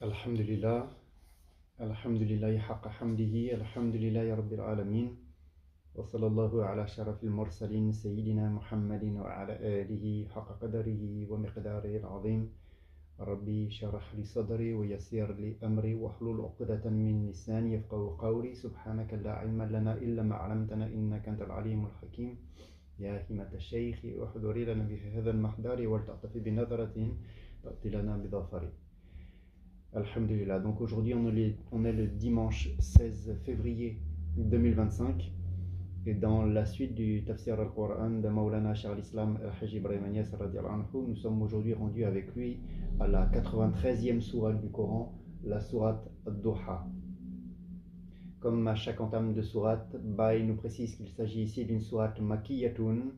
Alhamdulillah, alhamdulillahi haqqa hamdihi, alhamdulillahi rabbil alamin, wa sallallahu ala sharafil mursalin, sayyidina Muhammadin wa ala alihi haqqa qadarihi wa miqdarihi al-azim. Rabbi sharah li sadri wa yassir li amri wa hlul uqdatan min lisani yafqahu qawli. Subhanaka la ilma lana illa ma 'allamtana innaka antal alimul hakim. Ya himata shaykhi wahduri lana bi hadha al-mahdari wal ta'tafi bi nadratin ta'ti lana bi dhafari. Alhamdulillah. Donc aujourd'hui on est le dimanche 16 février 2025 et dans la suite du tafsir al-Qur'an de Maulana Cheikh al-Islam al-Hajj Ibrahim Niass radiyallahu anhu, nous sommes aujourd'hui rendus avec lui à la 93e sourate du Coran, la sourate Ad-Duha. Comme à chaque entame de sourate, Baye nous précise qu'il s'agit ici d'une sourate Makkiyatun,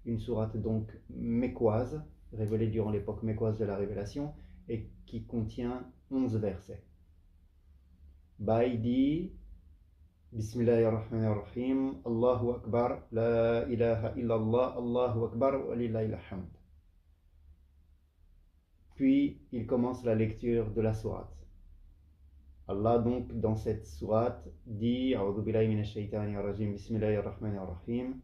une sourate donc mécoise, révélée durant l'époque mécoise de la révélation, et qui contient 11 versets. Baye dit Bismillahirrahmanirrahim, Allahu Akbar, La ilaha illallah, Allahu Akbar, wa lillahil hamd. Puis il commence la lecture de la sourate. Allah donc dans cette sourate dit A'udhu billahi minash shaitanir rajim, Bismillahirrahmanirrahim,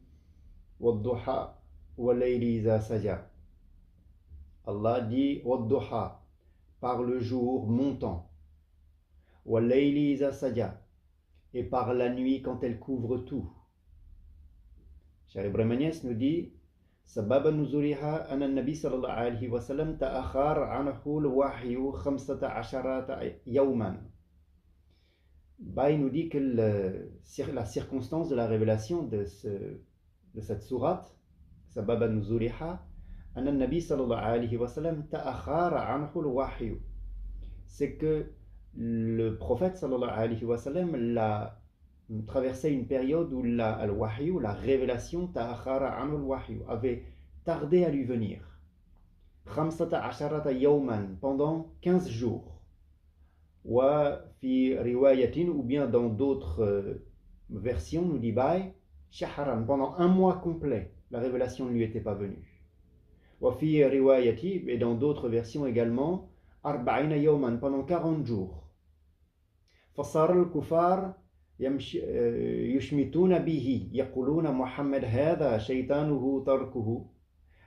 Wadduha wa layli iza saja. Allah dit Wadduha, par le jour montant, wa layli iza saja, et par la nuit quand elle couvre tout. Cheikh Ibrahim Niass nous dit Sababa nuzuliha anna nabi sallallahu alayhi wa sallam ta'akhar anhu al-wahyu 15 yawman. Baye nous dit que la circonstance de la révélation de cette sourate, Sababa nuzuliha anna nabi sallallahu alayhi wa sallam ta'akhar anhu al-wahyu, c'est que le prophète sallallahu alayhi wa sallam l'a traversé une période où al-wahyu, la révélation, ta'akhara anhu al-wahyu, avait tardé à lui venir. 15 yawman, pendant 15 jours. Wa fi riwayatin, ou bien dans d'autres versions, nous dit Baye, shahran, pendant un mois complet, la révélation ne lui était pas venue. Wa fi riwayati, et dans d'autres versions également, arba'ina yawman, pendant 40 jours. Fasar al-kufar yushmituna bihi, yaquluna Muhammad hadha shaytanuhu tarkuhu.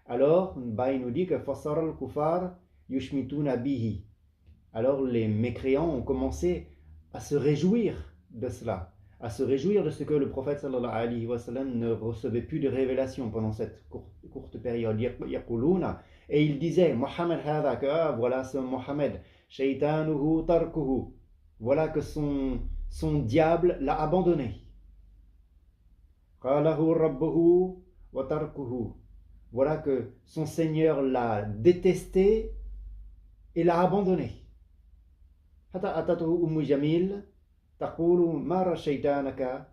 Alors, Baye nous dit que Fasar al-kufar yushmituna bihi. Alors les mécréants ont commencé à se réjouir de cela, à se réjouir de ce que le prophète sallallahu alayhi wa sallam ne recevait plus de révélations pendant cette courte période. Yaquluna, et il disait Muhammad hadha, que voilà ce Muhammad, shaytanuhu tarkuhu, voilà que son diable l'a abandonné. Qalahu rabbuhu wa tarkuhu, voilà que son Seigneur l'a détesté et l'a abandonné. Hatta atatuhu ummu jamil taqulu ma ra shaytanaka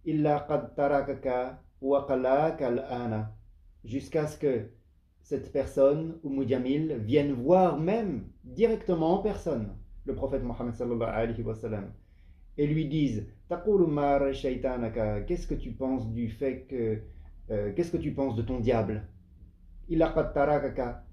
illa qad tarakaka wa qalaka al-ana, jusqu'à ce que cette personne, Umm Jamil, vienne voir même directement en personne le prophète Mohammed sallallahu alayhi wa sallam et lui dise Taqulu ma ra shaytanaka, qu'est-ce que tu penses du fait que qu'est-ce que tu penses de ton diable? Illa qad tarakaka,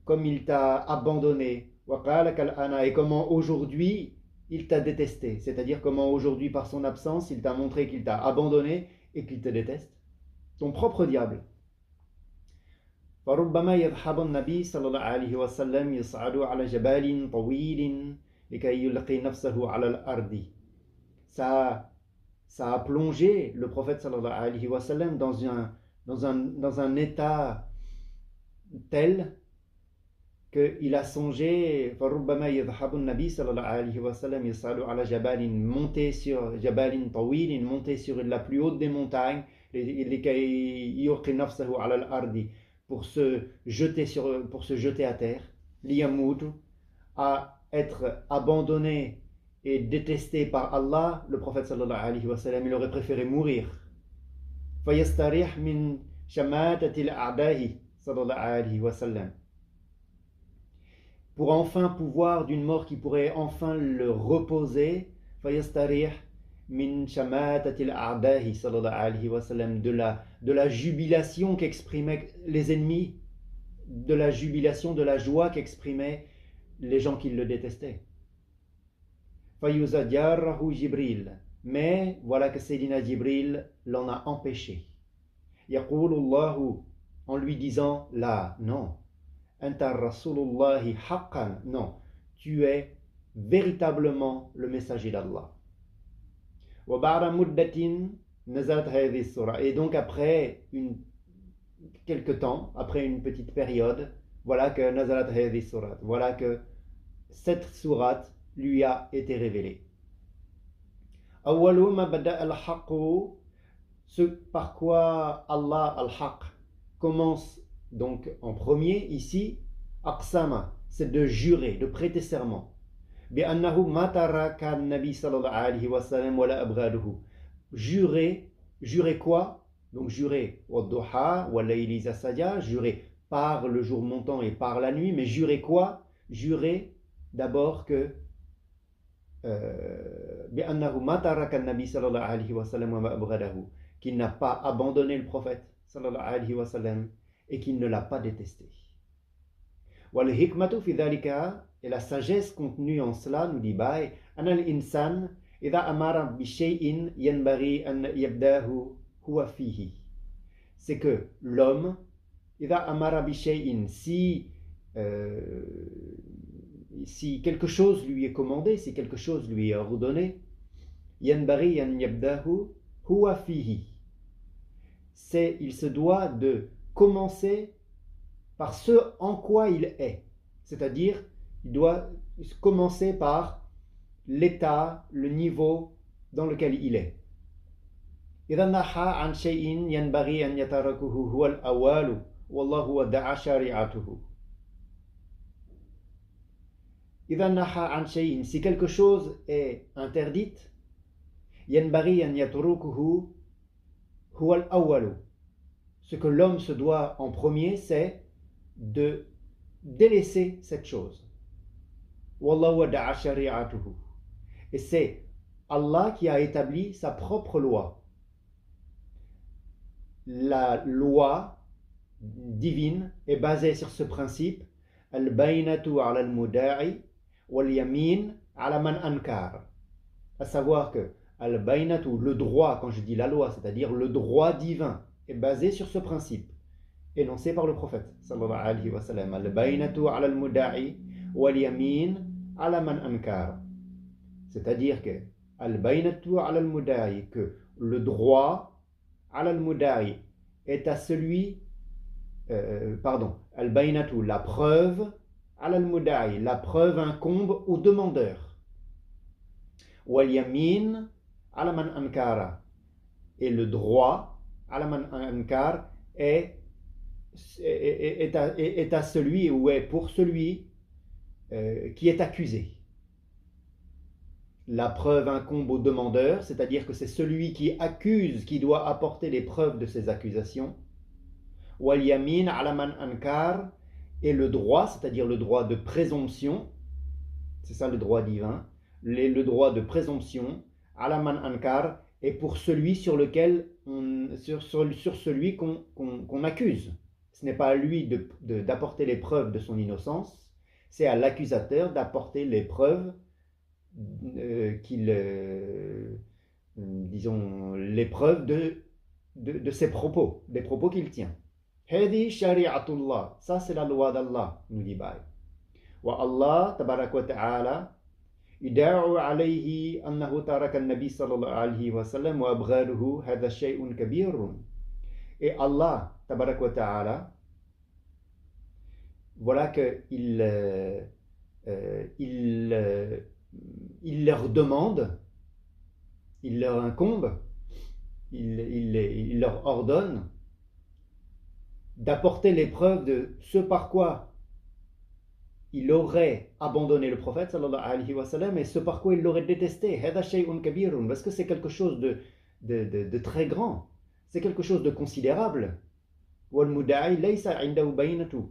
comme il t'a abandonné, wa qalaka al-ana, et comment aujourd'hui il t'a détesté, c'est-à-dire comment aujourd'hui par son absence il t'a montré qu'il t'a abandonné et qu'il te déteste, ton propre diable. فربما يذهب النبي صلى الله عليه وسلم يصعد على جبال طويل لكي يلقي نفسه على الأرض. Ça a plongé le prophète sallallahu alayhi wa sallam dans un état tel qu'il a songé فربما يذهب النبي صلى الله عليه وسلم يصعد على جبال, monter sur جبال طويل, monter sur la plus haute des montagnes, لكي يلقي نفسه على الأرض, pour se jeter à terre, liyamutu, à être abandonné et détesté par Allah, le prophète sallallahu alayhi wa sallam, il aurait préféré mourir. Fayastarih min shamatati al-a'dahi sallallahu alayhi wa sallam, pour enfin pouvoir, d'une mort qui pourrait enfin le reposer, fayastarih min shamatati al-a'dahi sallallahu alayhi wa sallam, de la jubilation qu'exprimaient les ennemis, de la jubilation, de la joie qu'exprimaient les gens qui le détestaient. فَيُزَجَّرَهُ Jibril. Mais voilà que Sayyidina Jibril l'en a empêché. يقول الله, en lui disant, là, non. Anta Rasulullahi haqqan. Non, tu es véritablement le messager d'Allah. وَبَعْدَ مُدَّةٍ نَزَلَتْ هَذِهِ السُّورَةُ. Et donc après quelque temps, après une petite période, voilà que نزلت هذه السورة. Voilà que cette sourate lui a été révélée. أول ما بدأ الحق, ce par quoi Allah al-Haq commence donc en premier ici, aqsama, c'est de jurer, de prêter serment. بأنه ما ترك النبي صلى الله عليه وسلم ولا أبغاده. Jurer quoi? Donc jurer والضحى والليل إذا سجى, jurer par le jour montant et par la nuit, mais jurer quoi? Jurer d'abord que بأنه ما ترك النبي صلى الله عليه وسلم وما أبغاده, qu'il n'a pas abandonné le prophète صلى الله عليه وسلم et qu'il ne l'a pas détesté. والحكمة في ذلك, et la sagesse contenue en cela nous dit باي أن الإنسان إذا أمر بشيء ينبغي أن يبدأه هو فيه. C'est que l'homme إذا أمر بشيء, si quelque chose lui est commandé, si quelque chose lui est ordonné, ينبغي أن يبدأه هو فيه. Il se doit de commencer par ce en quoi il est. C'est-à-dire, il doit commencer par l'état, le niveau dans lequel il est. إذا نهى عن شيء ينبغي أن يتركه هو الأول والله ودع شريعته. إذا نهى عن شيء, si quelque chose est interdite, ينبغي أن يتركه هو الأول. Ce que l'homme se doit en premier, c'est de délaisser cette chose. والله ودع شريعته. Et c'est Allah qui a établi sa propre loi. La loi divine est basée sur ce principe, al-baynatu ala al-muda'i wal-yamin ala man ankar. À savoir que al-baynatu, le droit, quand je dis la loi, c'est-à-dire le droit divin, est basé sur ce principe, énoncé par le prophète sallallahu alayhi wa sallam. Al-baynatu ala al-muda'i wal-yamin ala man ankar. C'est-à-dire que al-baynatu ala al-muda'i, que le droit al-muda'i est à celui, al-baynatu, la preuve, al-muda'i, la preuve incombe au demandeur. Wal-yamin ala man ankara, et le droit ala man ankar est à celui, ou est pour celui qui est accusé. La preuve incombe au demandeur, c'est-à-dire que c'est celui qui accuse qui doit apporter les preuves de ses accusations. Wal yamin ala man ankar, et le droit, c'est-à-dire le droit de présomption, c'est ça le droit divin, le droit de présomption, ala man ankar, est pour celui sur lequel sur celui qu'on accuse. Ce n'est pas à lui d'apporter les preuves de son innocence, c'est à l'accusateur d'apporter les preuves disons les preuves de ses propos, des propos qu'il tient. Hadi shari'atullah, ça c'est la loi d'Allah, nous dit Baï. Wa Allah tabarak wa ta'ala ida'u alayhi annahu taraka an-nabi sallallahu alayhi wa sallam wa abgharuhu hadha shay'un kabirun. Et Allah tabarak wa ta'ala, voilà que il leur demande, il leur incombe, il leur ordonne d'apporter les preuves de ce par quoi il aurait abandonné le prophète sallallahu alayhi wa sallam et ce par quoi il l'aurait détesté. Hada shay'un kabirun, parce que c'est quelque chose de très grand, c'est quelque chose de considérable. Wal muda'i laysa 'indahu baynatu,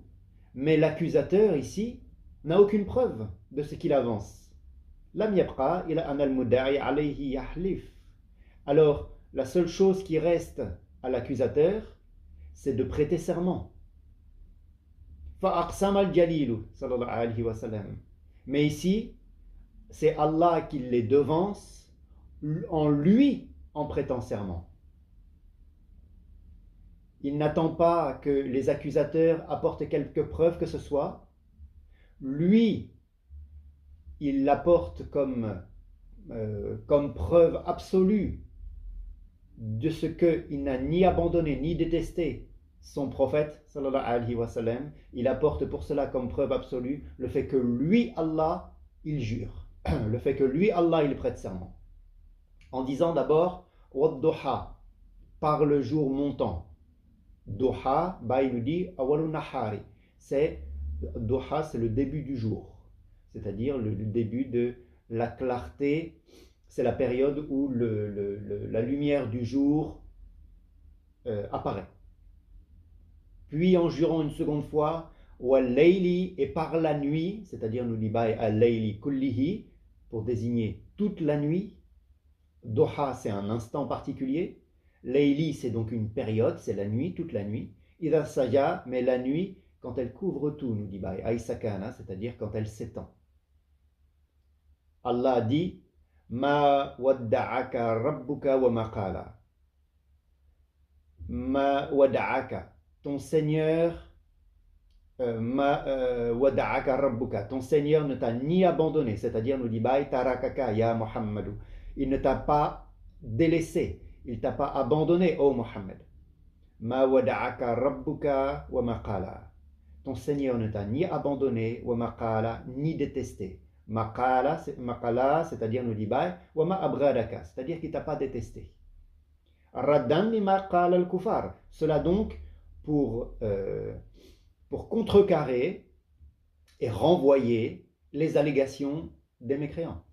mais l'accusateur ici n'a aucune preuve de ce qu'il avance. Lam yabqa ila an al-muda'i alayhi yahlif. Alors, la seule chose qui reste à l'accusateur, c'est de prêter serment. Fa aqsama al-jalilu sallallahu alayhi wa sallam. Mais ici, c'est Allah qui les devance en lui en prêtant serment. Il n'attend pas que les accusateurs apportent quelques preuves que ce soit. Lui, il l'apporte comme preuve absolue de ce qu'il n'a ni abandonné ni détesté son prophète, sallallahu alayhi wa sallam. Il apporte pour cela comme preuve absolue le fait que lui, Allah, il jure. Le fait que lui, Allah, il prête serment. En disant d'abord, Wadduha, par le jour montant. Duha, il nous dit, Awalun Nahari. Duha, c'est le début du jour. C'est-à-dire le début de la clarté. C'est la période où la lumière du jour apparaît. Puis en jurant une seconde fois, Wal-Layli, et par la nuit, c'est-à-dire nous dit Al-Layli kullihi, pour désigner toute la nuit. Duha, c'est un instant particulier. Layli, c'est donc une période, c'est la nuit, toute la nuit. Ida Saja, mais la nuit, quand elle couvre tout, nous dit Aïsakana, c'est-à-dire quand elle s'étend. Allah dit Ma wadda'aka rabbuka wa maqala. Ma wadda'aka, ton Seigneur, wadda'aka rabbuka, ton Seigneur ne t'a ni abandonné, c'est-à-dire nous dit tarakaka ya Muhammadu. Il ne t'a pas délaissé, il ne t'a pas abandonné, ô Muhammad. Ma wadda'aka rabbuka wa maqala. Ton Seigneur ne t'a ni abandonné, wa maqala, ni détesté. Maqala, c'est-à-dire nous dit wa ma abghadaka, c'est-à-dire qu'il ne t'a pas détesté. Raddan mimma qala al-kufar. Cela donc pour contrecarrer et renvoyer les allégations des mécréants.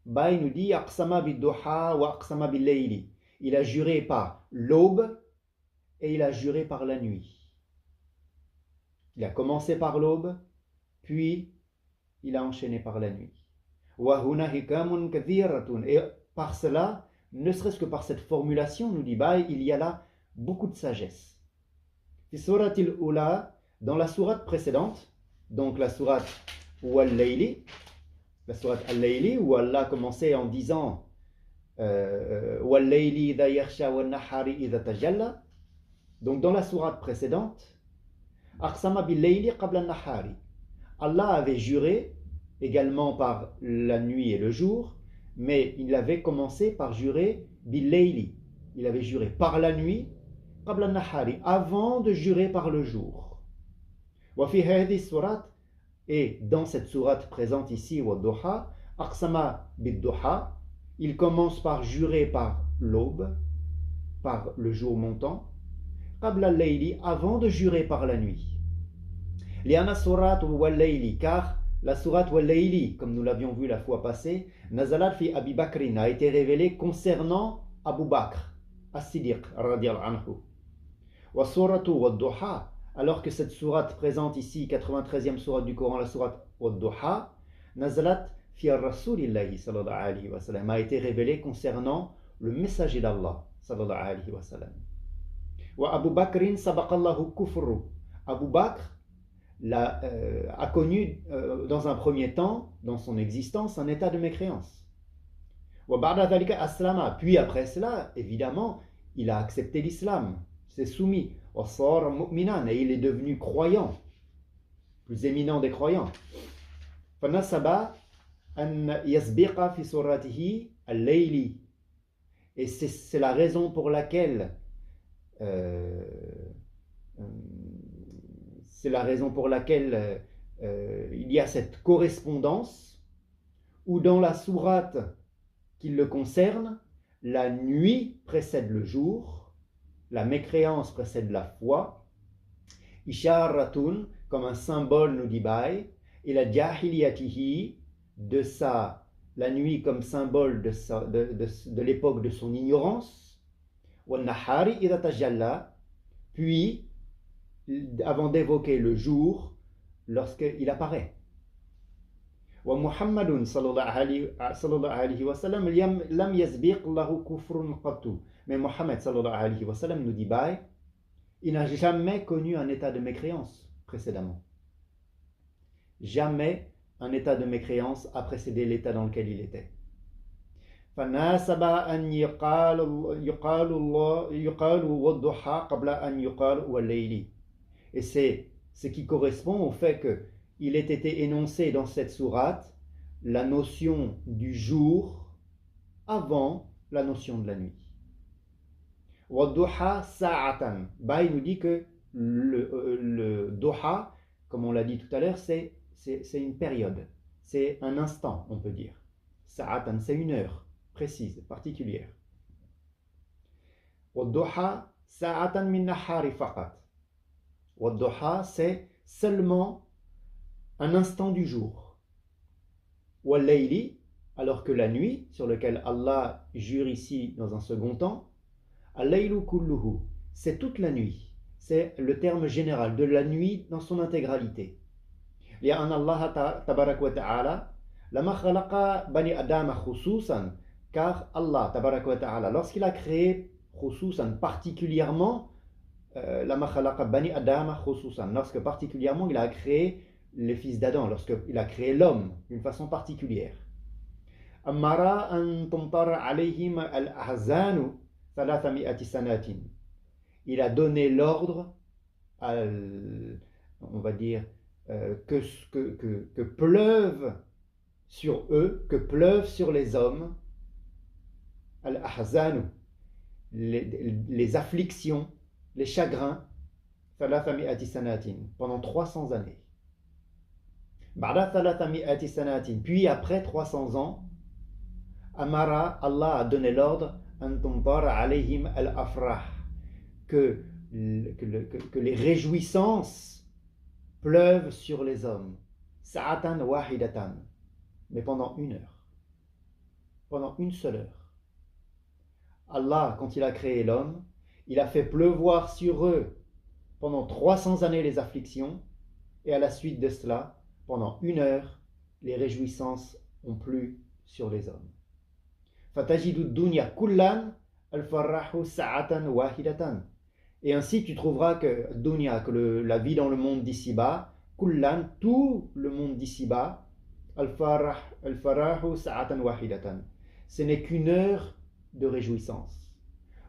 Il nous dit aqsama bid-duha wa aqsama bil-layli. Il a juré par l'aube et il a juré par la nuit. Il a commencé par l'aube, puis il a enchaîné par la nuit. Et par cela, ne serait-ce que par cette formulation, nous dit il y a là beaucoup de sagesse. Dans la sourate précédente, donc la sourate Wal-Layli, la sourate Al-Layli, où Allah commençait en disant Wal-Layli idha yakhsha wal-nahari idha tajalla. Donc dans la sourate précédente, Aqsama bil-Layli qabla an-nahari. Allah avait juré également par la nuit et le jour, mais il avait commencé par jurer bil-Layli. Il avait juré par la nuit, qabla an-nahari, avant de jurer par le jour. Wa fi hadhihi surat, et dans cette sourate présente ici, Wadduha, Aqsama bid-Duha, il commence par jurer par l'aube, par le jour montant, qabla al-Layli, avant de jurer par la nuit. Liana surat wal-Layli, car la sourate Wal-Layli, comme nous l'avions vu la fois passée, Nazalat fi Abi Bakrin, a été révélée concernant Abu Bakr, as-Siddiq, radiyallahu anhu. Wa suratu Wadduha, alors que cette sourate présente ici, 93e sourate du Coran, la sourate Wadduha, Nazalat fi Rasulillahi, sallallahu alayhi wa sallam, a été révélée concernant le messager d'Allah, sallallahu alayhi wa sallam. Wa Abu Bakrin sabaqallahu kufru. Abu Bakr a connu dans un premier temps, dans son existence, un état de mécréance. Puis après cela, évidemment, il a accepté l'islam, s'est soumis. Et il est devenu croyant, plus éminent des croyants. Et c'est la raison pour laquelle il y a cette correspondance où dans la sourate qui le concerne, la nuit précède le jour, la mécréance précède la foi, Isharatun, comme un symbole nous dit et la jahiliyatihi, la nuit comme symbole de l'époque de son ignorance, wa nahari idha tajalla, puis avant d'évoquer le jour lorsqu'il apparaît. Wa Muhammadun sallallahu alayhi wa sallam lam yazbiq lahu kufrun qattu. Mais Muhammad sallallahu alayhi wa sallam nous dit il n'a jamais connu un état de mécréance précédemment. Jamais un état de mécréance a précédé l'état dans lequel il était. فناسب أن يقال والضحى قبل أن يقال والليل. Et c'est ce qui correspond au fait qu'il ait été énoncé dans cette sourate la notion du jour avant la notion de la nuit. Wadduha sa'atan. Il nous dit que le duha, comme on l'a dit tout à l'heure, c'est une période, c'est un instant, on peut dire. Sa'atan, c'est une heure précise, particulière. Wadduha sa'atan min nahari faqat. Wadduha, c'est seulement un instant du jour. Wallayli, alors que la nuit, sur laquelle Allah jure ici dans un second temps, al-laylu kulluhu, c'est toute la nuit. C'est le terme général de la nuit dans son intégralité. لأن الله تبارك وتعالى لما خلق بني آدم خصوصا, car Allah تبارك وتعالى, lorsqu'il a créé خصوصا particulièrement, لما خلق بني آدم خصوصا, lorsque particulièrement il a créé les fils d'Adam, lorsqu'il a créé l'homme d'une façon particulière. أمر أن تمطر عليهم الأحزان 300 سنة. Il a donné l'ordre, on va dire, que pleuve sur eux, que pleuve sur les hommes, al-ahzanu, les afflictions, les chagrins, 300 sanatin, pendant 300 années. Puis après 300 ans, Amara, Allah a donné l'ordre, que les réjouissances pleuvent sur les hommes, sa'atan wahidatan, mais pendant une heure, pendant une seule heure. Allah, quand il a créé l'homme, il a fait pleuvoir sur eux pendant 300 années les afflictions, et à la suite de cela, pendant une heure, les réjouissances ont plu sur les hommes. Fatajidu dunya kullan al-farrahu sa'atan wahidatan. Et ainsi tu trouveras que dunya, que la vie dans le monde d'ici-bas, kullan, tout le monde d'ici-bas, al-farrahu sa'atan wahidatan, ce n'est qu'une heure de réjouissance.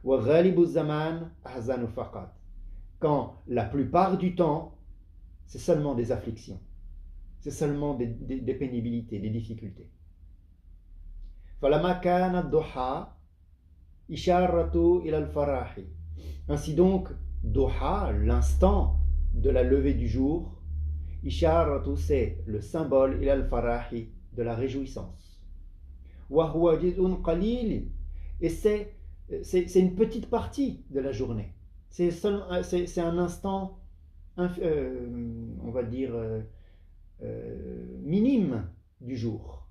Wa ghalibu zaman ahzanu faqat, quand la plupart du temps c'est seulement des afflictions, c'est seulement des pénibilités, des difficultés. فَلَمَا كَانَ الضُّحَى إِشَارَةُ إِلَى الْفَرَاحِ. Ainsi donc, Doha, l'instant de la levée du jour, Isharatu, c'est le symbole إِلَى الْفَرَاحِ, de la réjouissance. وَهُوَ جِزْءٌ قَلِيلٌ, et c'est une petite partie de la journée. C'est un instant, on va dire, minime du jour.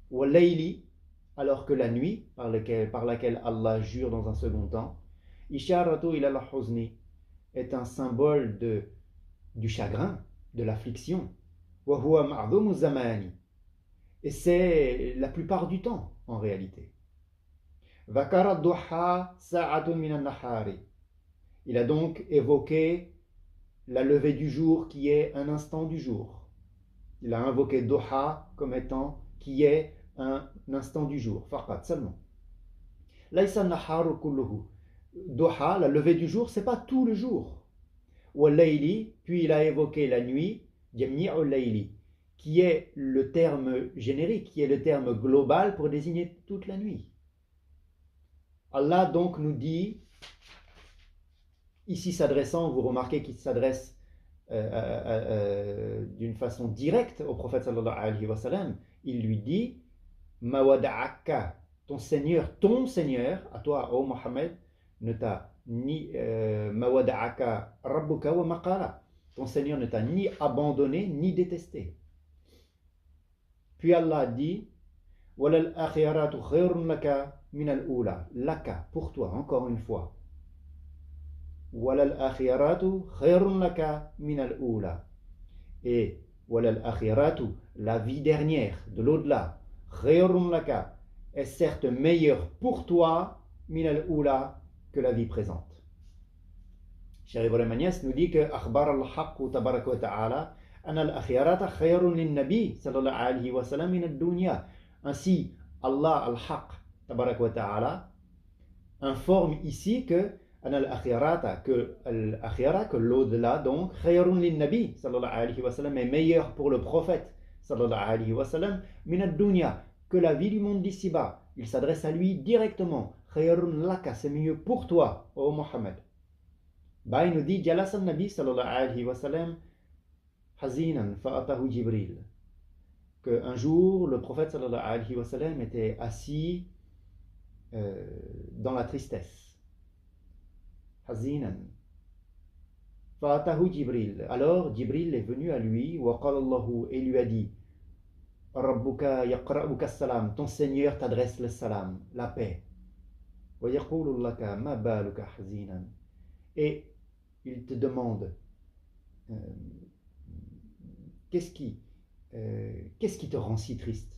وَاللَّيْلِ, alors que la nuit, par laquelle Allah jure dans un second temps, Isharatu ila al-huzni, est un symbole du chagrin, de l'affliction. Wa huwa ma'dhumu zamani, et c'est la plupart du temps en réalité. Vakara ad-duha sa'atun min an-nahari. Il a donc évoqué la levée du jour qui est un instant du jour. Il a invoqué duha comme étant qui est un instant du jour, faqat, seulement. Laysa an-naharu kulluhu. Duha, la levée du jour, c'est pas tout le jour. Wal-layli, puis il a évoqué la nuit, jami'u layli, qui est le terme générique, qui est le terme global pour désigner toute la nuit. Allah donc nous dit, ici s'adressant, vous remarquez qu'il s'adresse d'une façon directe au prophète sallallahu alayhi wa sallam, il lui dit Mawada'aka, ton Seigneur, à toi, ô Mohammed, ne t'a ni Mawada'aka Rabbuka wa maqala, ton Seigneur ne t'a ni abandonné ni détesté. Puis Allah dit Walal akhiratu khayrun laka min al-ula, laka, pour toi, encore une fois. Walal akhiratu khayrun laka min al-ula, et walal akhiratu, la vie dernière, de l'au-delà, khayrun laka, est certes meilleure pour toi min al-ula, que la vie présente. Cheikh Ibrahim Agnès nous dit que akhbar al-haqq tabaraka wa ta'ala أن الأخيرات خير للنبي صلى الله عليه وسلم من الدنيا. Ainsi, Allah al-Haq, tabarak wa ta'ala, informe ici que que l'au-delà, donc, khayrun lin nabi sallallahu alayhi wa sallam, est meilleur pour le prophète sallallahu alayhi wa sallam, min ad-dunya, que la vie du monde d'ici-bas. Il s'adresse à lui directement. Khayrun laka, c'est mieux pour toi, ô Mohammed. Bah, il nous dit, Jalas al-Nabi sallallahu alayhi wa sallam, hazinan fa'atahu Jibril. Qu'un jour, le prophète sallallahu alayhi wa sallam était assis dans la tristesse. Hazinan. Fa'atahu Jibril. Alors, Jibril est venu à lui, wa qala Allahu, et lui a dit, Rabbuka yaqra'uka salam, ton Seigneur t'adresse le salam, la paix. Wa yaqulu laka ma baluka hazinan. Et il te demande, qu'est-ce qui te rend si triste?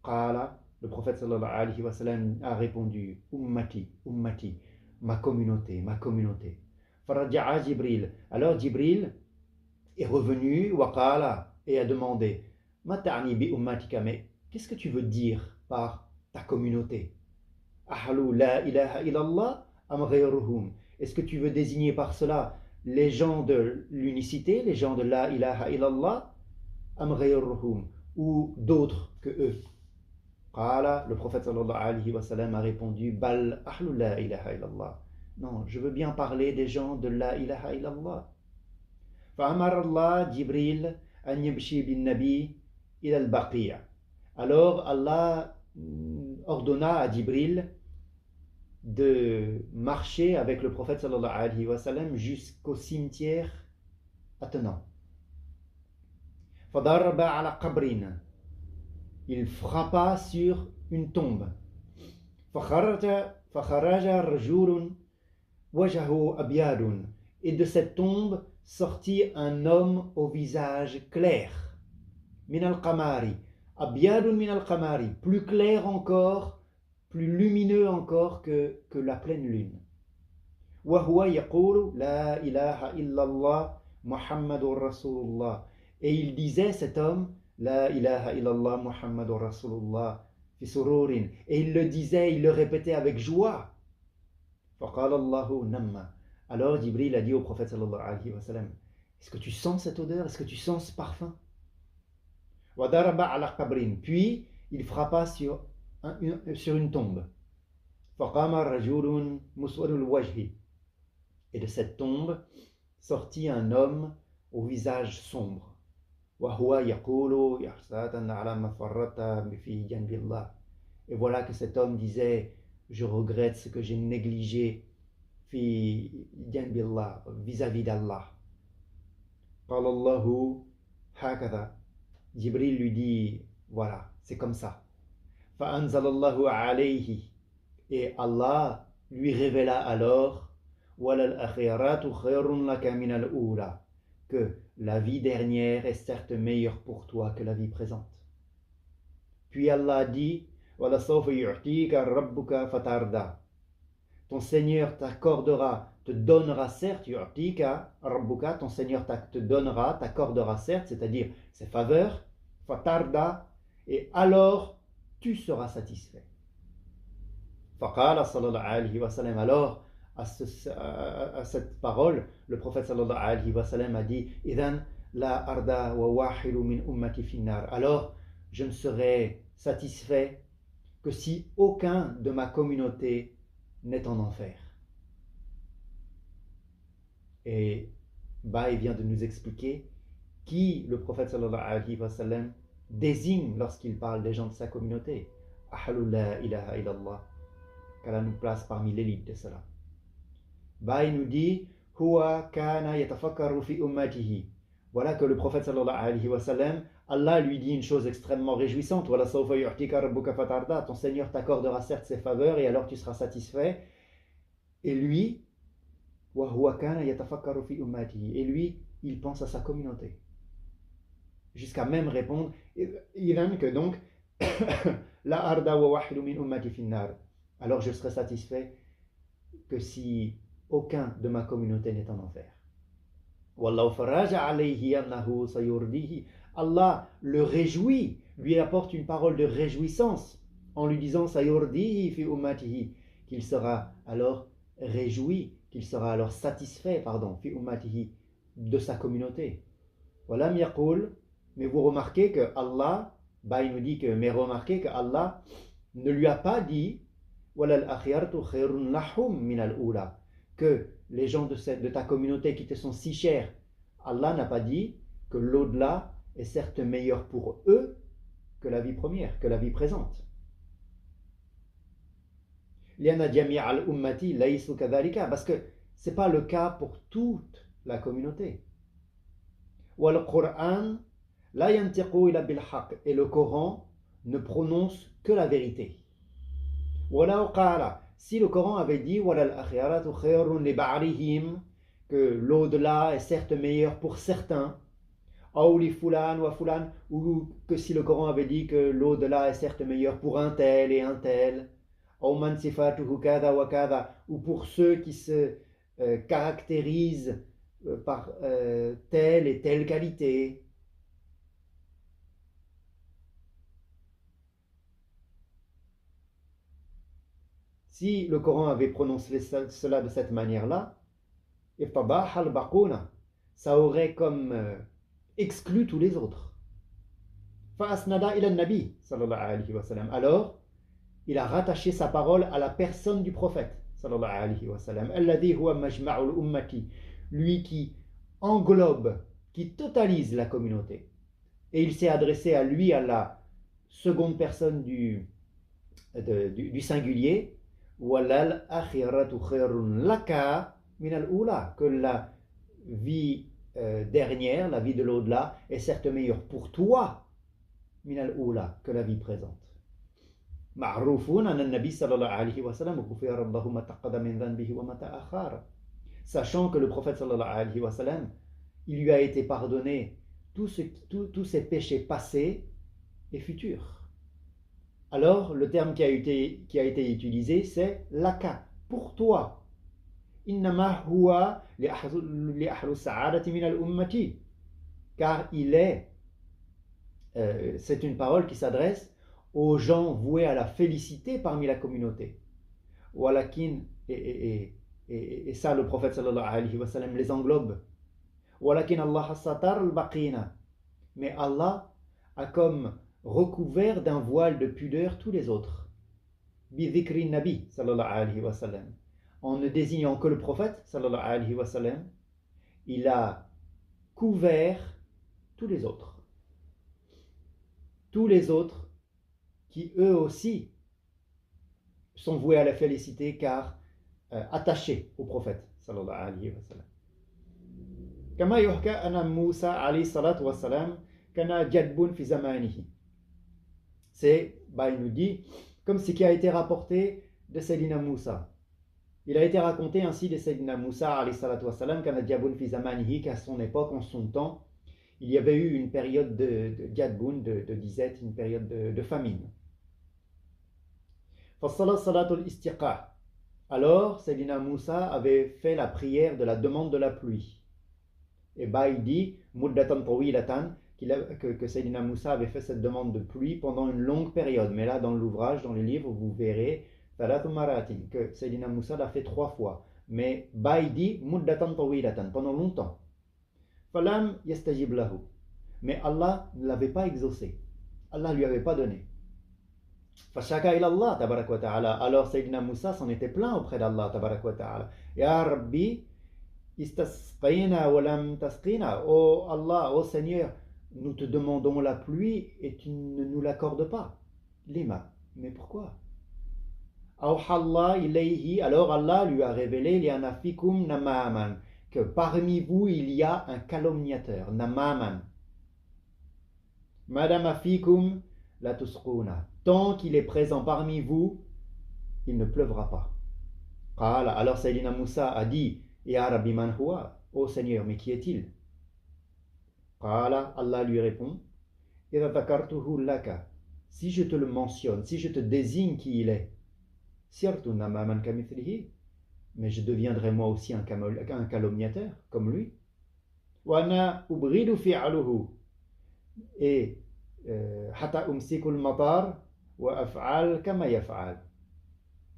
Qala, le prophète sallallahu alayhi wa sallam a répondu, Ummati, ummati, ma communauté, ma communauté. Faraja'a Jibril. Alors Jibril est revenu, waqala, et a demandé, Ma ta'ni bi ummatika, mais qu'est-ce que tu veux dire par ta communauté? Ahlu la ilaha illallah am ghayruhum. Est-ce que tu veux désigner par cela les gens de l'unicité, les gens de la ilaha illallah, am ghayruhum, ou d'autres que eux? Qala, le prophète sallallahu alayhi wa sallam a répondu, Bal ahlu la ilaha illallah. Non, je veux bien parler des gens de la ilaha illallah. Fa'amar Allah Jibril an yamshi bin nabi ila al-Baqiya. Alors Allah ordonna à Jibril de marcher avec le prophète sallallahu alayhi wa sallam jusqu'au cimetière attenant. Fadaraba ala qabrin. Il frappa sur une tombe. Fakharaja rajulun wajahu abyadun. Et de cette tombe sortit un homme au visage clair. Min al-qamari. Abyadun min al-qamari. Plus clair encore, plus lumineux encore que la pleine lune. Wa huwa yaqulu la ilaha illallah Muhammadur Rasulullah. Et il disait, cet homme, La ilaha illallah Muhammadur Rasulullah fi sururin. Et il le disait, il le répétait avec joie. Faqala Allahu namma. Alors Jibril a dit au prophète sallallahu alayhi wa sallam, est-ce que tu sens cette odeur? Est-ce que tu sens ce parfum? Wa daraba ala qabrin. Puis il frappa sur une tombe. Faqama rajulun muswadul wajhi. Et de cette tombe sortit un homme au visage sombre. Et voilà que cet homme disait, je regrette ce que j'ai négligé vis-à-vis d'Allah. Jibril lui dit, voilà, c'est comme ça. Et Allah lui révéla alors que la vie dernière est certes meilleure pour toi que la vie présente. Puis Allah dit, ton Seigneur t'accordera, te donnera certes, ton Seigneur te donnera, t'accordera certes, c'est-à-dire ses faveurs, fatarda, et alors tu seras satisfait. Faqala sallallahu alayhi wa sallam, alors à cette parole, le prophète sallallahu alayhi wa sallam a dit, Idhan la arda wa wahidu min ummati finnar. Alors je ne serai satisfait que si aucun de ma communauté n'est en enfer. Et il vient de nous expliquer qui le prophète sallallahu alayhi wa sallam désigne lorsqu'il parle des gens de sa communauté. Ahlu la ilaha illallah. Qu'Allah nous place parmi l'élite de cela. Il nous dit, Huwa kana yatafakkaru fi ummatihi. Voilà que le prophète sallallahu alayhi wa sallam, Allah lui dit une chose extrêmement réjouissante. Wala sawfa yu'tika rabbuka fatarda. Ton Seigneur t'accordera certes ses faveurs et alors tu seras satisfait. Et lui, wa huwa kana yatafakkaru fi ummatihi. Et lui, il pense à sa communauté. Jusqu'à même répondre, Idan que donc, la arda wa wahidu min ummati finnar. Alors je serai satisfait que si aucun de ma communauté n'est en enfer. Wallahu faraja alayhi annahu sayurdihi. Allah le réjouit, lui apporte une parole de réjouissance en lui disant sayurdihi fi ummatihi, qu'il sera alors réjoui, qu'il sera alors satisfait, pardon, fi ummatihi, de sa communauté. Walam yaqul, mais vous remarquez que Allah, il nous dit que, mais remarquez que Allah ne lui a pas dit walal akhiratu khairun lahum min al-ula, que les gens de ta communauté qui te sont si chers, Allah n'a pas dit que l'au-delà est certes meilleur pour eux que la vie première, que la vie présente. Parce que ce n'est pas le cas pour toute la communauté. Et le Coran ne prononce que la vérité. Si le Coran avait dit que l'au-delà est certes meilleur pour certains, ou que si le Coran avait dit que l'au-delà est certes meilleur pour un tel et un tel, ou pour ceux qui se caractérisent par telle et telle qualité. Si le Coran avait prononcé cela de cette manière-là, ça aurait comme exclu tous les autres. Alors, il a rattaché sa parole à la personne du prophète, lui qui englobe, qui totalise la communauté. Et il s'est adressé à lui, à la seconde personne du singulier, que la vie dernière, la vie de l'au-delà, est certes meilleure pour toi que la vie présente. Sachant que le prophète sallallahu alayhi wa sallam, il lui a été pardonné tous ses péchés passés et futurs. Alors, le terme qui a été utilisé, c'est laka, pour toi. Innama huwa li ahlu sa'adati min al-ummati. Car c'est une parole qui s'adresse aux gens voués à la félicité parmi la communauté. Walakin, et ça, le prophète sallallahu alayhi wa sallam les englobe. Walakin Allah satar al-baqina. Mais Allah a comme recouvert d'un voile de pudeur tous les autres. Bidhikri Nabi sallallahu alayhi wa sallam. En ne désignant que le prophète sallallahu alayhi wa sallam, il a couvert tous les autres. Tous les autres qui eux aussi sont voués à la félicité car attachés au prophète sallallahu alayhi wa sallam. Kama yuhka anna Musa alayhi salatu wa salam kana jadbun fi zamanihi. C'est, il nous dit, comme ce qui a été rapporté de Sayyidina Moussa. Il a été raconté ainsi de Sayyidina Moussa alayhi salatu wa salam kana jadbun fi zamanihi, qu'à son époque, en son temps, il y avait eu une période de jadbun, de disette, une période de famine. Alors, Sayyidina Moussa avait fait la prière de la demande de la pluie. Et il dit, que Sayyidina Moussa avait fait cette demande de pluie pendant une longue période. Mais là, dans l'ouvrage, dans le livre, vous verrez que Sayyidina Moussa l'a fait 3 fois. Mais il dit, pendant longtemps. Mais Allah ne l'avait pas exaucé. Allah ne lui avait pas donné. Alors Sayyidina Moussa s'en était plaint auprès d'Allah tabarak wa ta'ala. Ya Rabbi, istasqayna wa lam tasqina. Oh Allah, oh Seigneur, nous te demandons la pluie et tu ne nous l'accordes pas. Lima, mais pourquoi? Alors Allah lui a révélé li'anna fikum namaman, que parmi vous il y a un calomniateur, namaman. Madame afikum la tusquna. Tant qu'il est présent parmi vous, il ne pleuvra pas. Alors Sayyidina Moussa a dit, Ya Rabbi man huwa, ô Seigneur, mais qui est-il? Allah lui répond, si je te le mentionne, si je te désigne qui il est, mais je deviendrai moi aussi un calomniateur, comme lui. وأنا أبغض فعله et حتى أمسك المطار وأفعل كما يفعل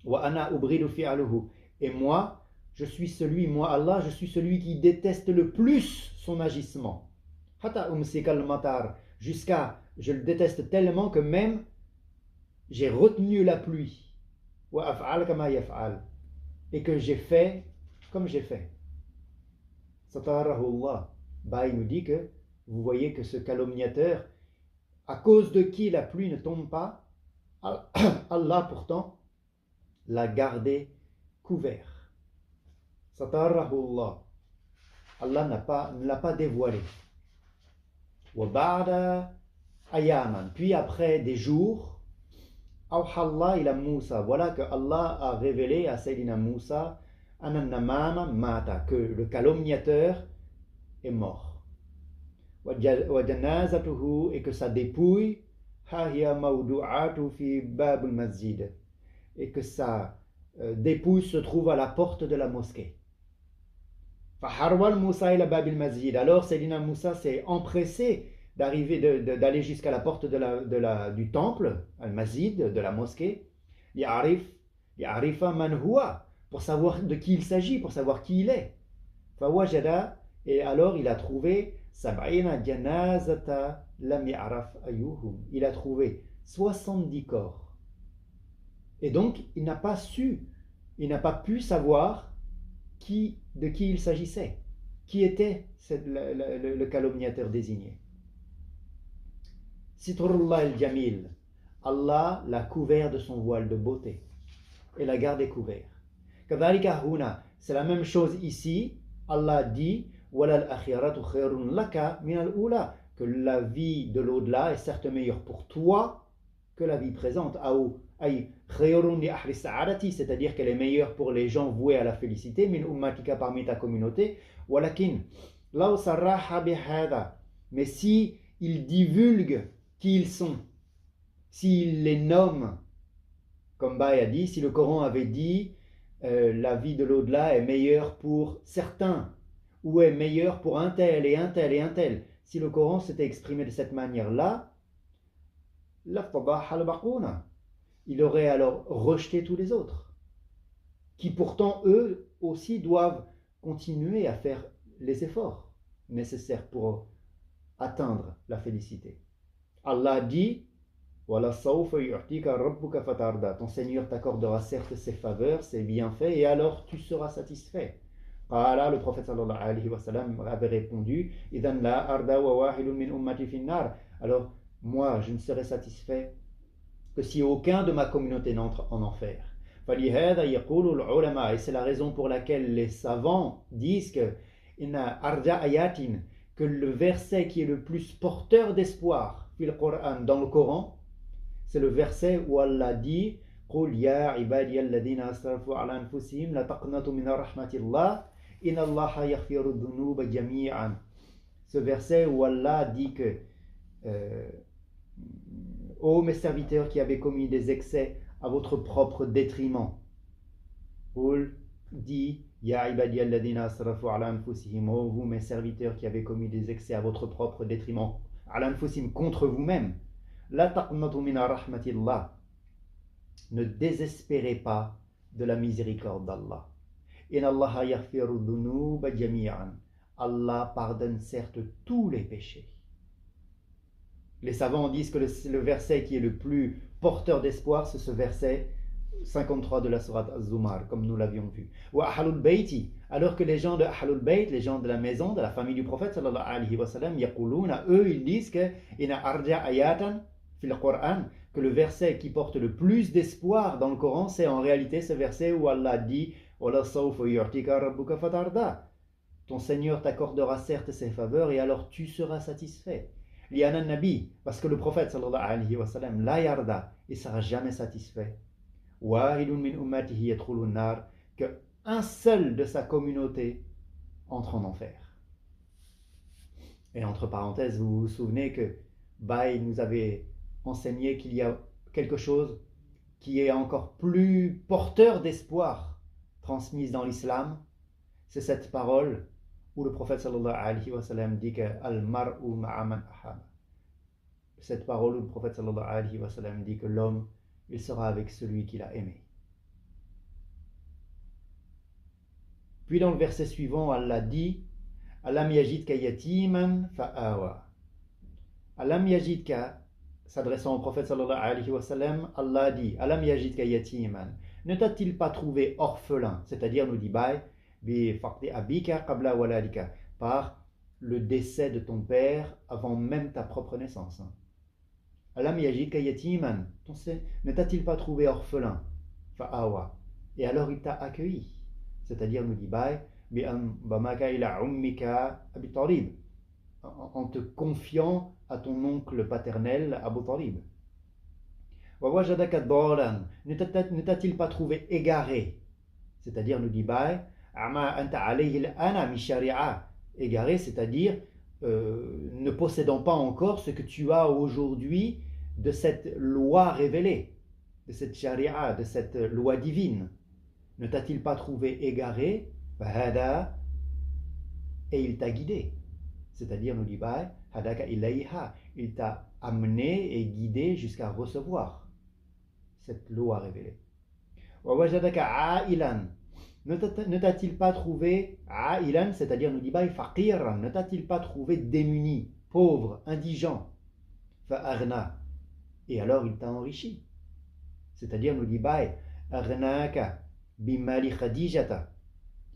وأنا أبغض فعله et moi je suis celui, moi Allah, je suis celui qui déteste le plus son agissement. حتى أمسك المطار, jusqu'à, je le déteste tellement que même j'ai retenu la pluie وأفعل كما يفعل et que j'ai fait comme j'ai fait. Satarahullah. Bah, il nous dit que vous voyez que ce calomniateur, à cause de qui la pluie ne tombe pas, Allah pourtant l'a gardé couvert. Satarahullah. Allah ne l'a pas dévoilé. Wabada ayaman. Puis après des jours, Awhallah ila Moussa. Voilà que Allah a révélé à Sayyidina Moussa Anannamama mata, que le calomniateur est mort. Wajanazatuhu, et que sa dépouille hahiya mawdu'atu fi babul masjid, et que sa dépouille se trouve à la porte de la mosquée. Faharwal Moussa ila babil masjid. Alors Sayyidina Moussa s'est empressé d'aller jusqu'à la porte du temple, al-masjid, de la mosquée, ya'arifa man huwa, pour savoir de qui il s'agit, pour savoir qui il est. Fawajada, et alors il a trouvé sab'ina janazata lam ya'raf ayyuhum. Il a trouvé 70 corps. Et donc il n'a pas pu savoir de qui il s'agissait, qui était le calomniateur désigné. Sitrullah al-Jamil, Allah l'a couvert de son voile de beauté et l'a gardé couvert. Kadhalika huna, c'est la même chose ici. Allah dit walal akhiratu khairun laka min al-ula, que la vie de l'au-delà est certes meilleure pour toi que la vie présente. Ay khairun li ahli sa'adati, c'est-à-dire qu'elle est meilleure pour les gens voués à la félicité, min ummatika, parmi ta communauté. Walakin law sarraha bihadha, mais si il divulgue qui ils sont, s'il les nomme, comme Baï a dit, si le Coran avait dit la vie de l'au-delà est meilleure pour certains, ou est meilleure pour un tel et un tel et un tel, si le Coran s'était exprimé de cette manière-là, il aurait alors rejeté tous les autres, qui pourtant eux aussi doivent continuer à faire les efforts nécessaires pour atteindre la félicité. Allah dit ton Seigneur t'accordera certes ses faveurs, ses bienfaits, et alors tu seras satisfait. Le prophète sallallahu alayhi wa sallam avait répondu alors moi je ne serai satisfait que si aucun de ma communauté n'entre en enfer. Et c'est la raison pour laquelle les savants disent que le verset qui est le plus porteur d'espoir dans le Coran, c'est le verset où Allah dit قُلْ يَا عِبَادِيَ الَّذِينَ أَسْرَفُوا عَلَى أَنفُسِهِمْ لَا تَقْنَطُوا مِنْ رَحْمَةِ اللَّهِ إِنَّ اللَّهَ يَغْفِرُ الذُّنُوبَ جَمِيعًا. Ce verset où Allah dit que ô mes serviteurs qui avez commis des excès à votre propre détriment, قُلْ dit Ya ibadiya alladhina asrafu ala anfusihim, ô vous mes serviteurs qui avez commis des excès à votre propre détriment, ala anfusihim, contre vous-même, la taqnatu min rahmatillah, ne désespérez pas de la miséricorde d'Allah. Inna Allaha yaghfiru dhunuba jami'an, Allah pardonne certes tous les péchés. Les savants disent que le verset qui est le plus porteur d'espoir, c'est ce verset 53 de la sourate Az-Zumar, comme nous l'avions vu. Wa ahlul bayti, alors que les gens de ahlul bayt, les gens de la maison, de la famille du prophète sallallahu alayhi wa sallam, yaquluna, eux ils disent que ina arja ayatan fil Qur'an, que le verset qui porte le plus d'espoir dans le Coran, c'est en réalité ce verset où Allah dit wala sawfa yu'tika rabbuka fatarda, ton Seigneur t'accordera certes ses faveurs et alors tu seras satisfait. Liana nabi, parce que le prophète sallallahu alayhi wa sallam la yarda, il sera jamais satisfait. Wahidun min ummatihi yadkhulun nar, que un seul de sa communauté entre en enfer. Et entre parenthèses, vous vous souvenez que Baï nous avait enseigné qu'il y a quelque chose qui est encore plus porteur d'espoir transmise dans l'islam, c'est cette parole où le prophète sallallahu alayhi wa sallam dit que Al-mar'u ma'a man ahaba. Cette parole où le prophète sallallahu alayhi wa sallam dit que l'homme, il sera avec celui qu'il a aimé. Puis dans le verset suivant, Allah dit Alam yajidka yatiman fa'awa. Alam yajidka, s'adressant au prophète sallallahu alayhi wa sallam, Allah dit Alam yajidka yatiman. Ne t'a-t-il pas trouvé orphelin, c'est-à-dire nous dit bi faqdi abika qabla waladika, par le décès de ton père avant même ta propre naissance. Alam yajidka yatiman. Ne t'a-t-il pas trouvé orphelin, fa'awa, et alors il t'a accueilli, c'est-à-dire nous dit en te confiant à ton oncle paternel Abu Talib. Ne t'a-t-il pas trouvé égaré, c'est-à-dire nous dit égaré, c'est-à-dire ne possédant pas encore ce que tu as aujourd'hui de cette loi révélée, de cette sharia, de cette loi divine. Ne t'a-t-il pas trouvé égaré, et il t'a guidé, c'est-à-dire nous dit il t'a amené et guidé jusqu'à recevoir cette loi révélée. Ne t'a-t-il pas trouvé a'ilan, c'est-à-dire nous dit faqiran, ne t'a-t-il pas trouvé démuni, pauvre, indigent, fa'aghna, et alors il t'a enrichi, c'est-à-dire nous dit aghnaka bimali khadijata,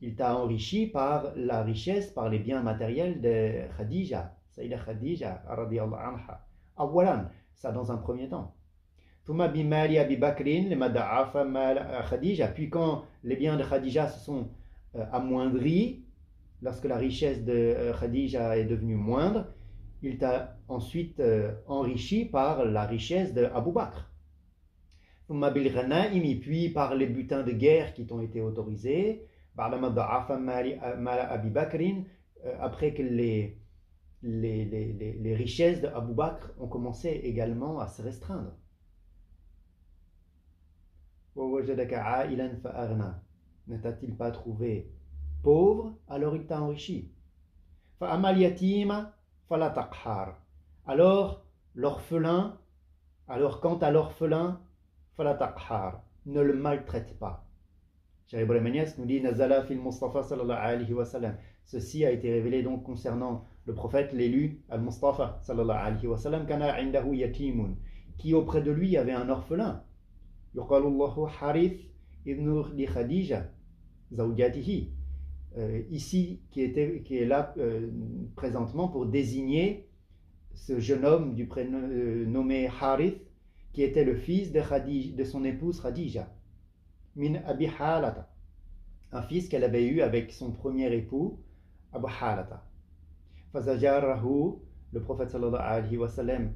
il t'a enrichi par la richesse, par les biens matériels de Khadija, Saïda Khadija radiyallahu anha. Awalan, ça dans un premier temps. Thumma bimali Abi Bakrin lima da'afa mal Khadija, puis quand les biens de Khadija se sont amoindris, lorsque la richesse de Khadija est devenue moindre, il t'a ensuite enrichi par la richesse de Abu Bakr. Thumma bil ghanaimi, puis par les butins de guerre qui t'ont été autorisés, après que les richesses d'Abu Bakr ont commencé également à se restreindre. Ne t'a-t-il pas trouvé pauvre, alors il t'a enrichi. Alors l'orphelin, alors quant à l'orphelin, ne le maltraite pas. Cheikh Ibrahim Niasse nous dit Nazala fil Mustafa sallallahu alayhi wa sallam. Ceci a été révélé donc concernant le prophète, l'élu Al-Mustafa sallallahu alayhi wa sallam, kana indahu yatimun, qui auprès de lui avait un orphelin. Yuqalullahu Harith ibn li Khadija zawjatihi. Ici qui est là présentement pour désigner ce jeune homme du prénom nommé Harith, qui était le fils de son épouse Khadija. Min Abi Halata, un fils qu'elle avait eu avec son premier époux, Abu Halata. Fazajarahu, le prophète sallallahu alayhi wa sallam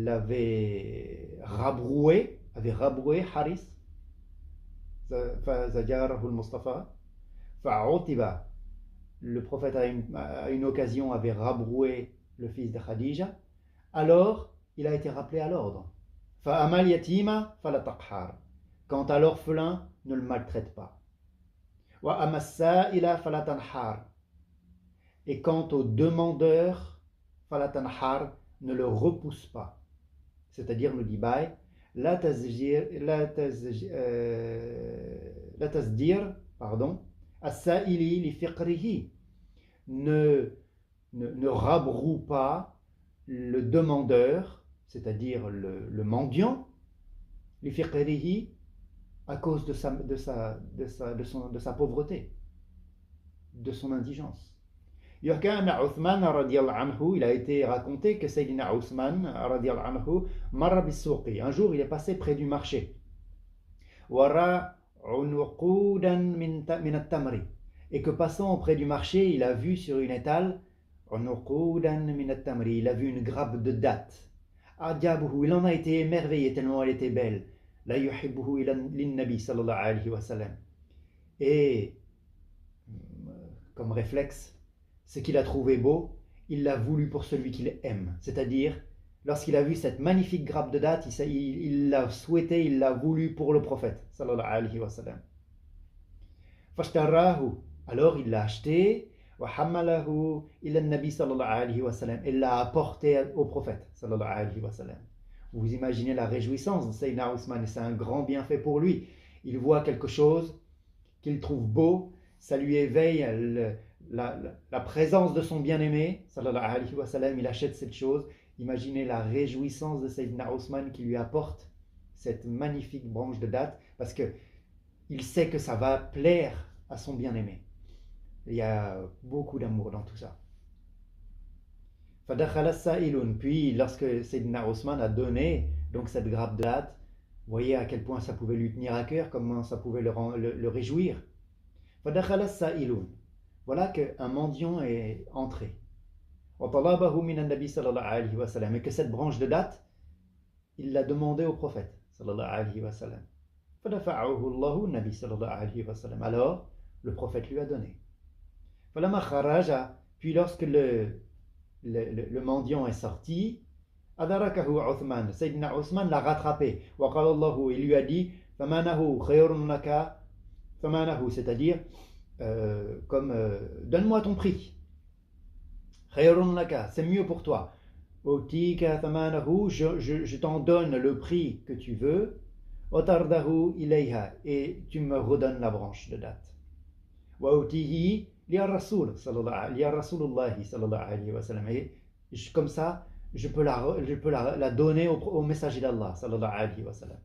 avait rabroué Haris. Fazajarahu al-Mustafa. Fa'utiba, le prophète à une occasion avait rabroué le fils de Khadija. Alors, il a été rappelé à l'ordre. Fa'amal yatima fala taqhar. Quant à l'orphelin, ne le maltraite pas. Wa amassa'ila fala tanhar. Et quant au demandeur, fala tanhar, ne le repousse pas. C'est-à-dire, nous dit la tasdir, as-sa'ili li fiqrihi. Ne rabroue pas le demandeur, c'est-à-dire le mendiant, li fiqrihi, à cause de sa pauvreté, de son indigence. Il a été raconté que Sayyidina Othman un jour il est passé près du marché, et que passant auprès du marché il a vu sur une étale, il a vu une grappe de dattes. Il en a été émerveillé tellement elle était belle. La yuhibbuhu lin-nabi sallallahu alayhi wa sallam. Et comme réflexe, ce qu'il a trouvé beau, il l'a voulu pour celui qu'il aime. C'est-à-dire, lorsqu'il a vu cette magnifique grappe de dattes, il l'a souhaité, il l'a voulu pour le prophète sallallahu alayhi wa sallam. Fashtarahu, alors il l'a acheté. وحمله إلى النبي صلى الله عليه وسلم. Il l'a apporté au prophète صلى الله عليه وسلم. Vous imaginez la réjouissance de Sayyidina Ousmane, et c'est un grand bienfait pour lui. Il voit quelque chose qu'il trouve beau, ça lui éveille la présence de son bien-aimé, sallallahu alayhi wa sallam, il achète cette chose. Imaginez la réjouissance de Sayyidina Ousmane qui lui apporte cette magnifique branche de date, parce qu'il sait que ça va plaire à son bien-aimé. Il y a beaucoup d'amour dans tout ça. فَدَخَلَ السَّائِلُونَ. Puis, lorsque Sayyidina Ousmane a donné donc cette grappe de date, vous voyez à quel point ça pouvait lui tenir à cœur, comment ça pouvait le réjouir. فَدَخَلَ السَّائِلُونَ. Voilà qu'un mendiant est entré. وَطَلَبَهُ مِنَ النَّبِي صلى الله عليه وسلم. Et que cette branche de date, il l'a demandé au prophète صلى الله عليه وسلم. فَدَفَعَهُ اللَّهُ النَّبِي صلى الله عليه وسلم. Alors, le prophète lui a donné. فَلَمَا خَرَجَ. Puis lorsque le mendiant est sorti, أدركه عثمان. Sayyidina Ousmane l'a rattrapé. وقال الله. Il lui a dit فمانه خير لك. فمانه, c'est-à-dire donne-moi ton prix. خير لك, c'est mieux pour toi. أوتيك ثمانه, je t'en donne le prix que tu veux. وترده إليها, et tu me redonnes la branche de date. وأوتيه ليا رسول صلى الله عليه وسلم. Et comme ça, je peux la donner au messager d'Allah sallallahu alayhi wa sallam.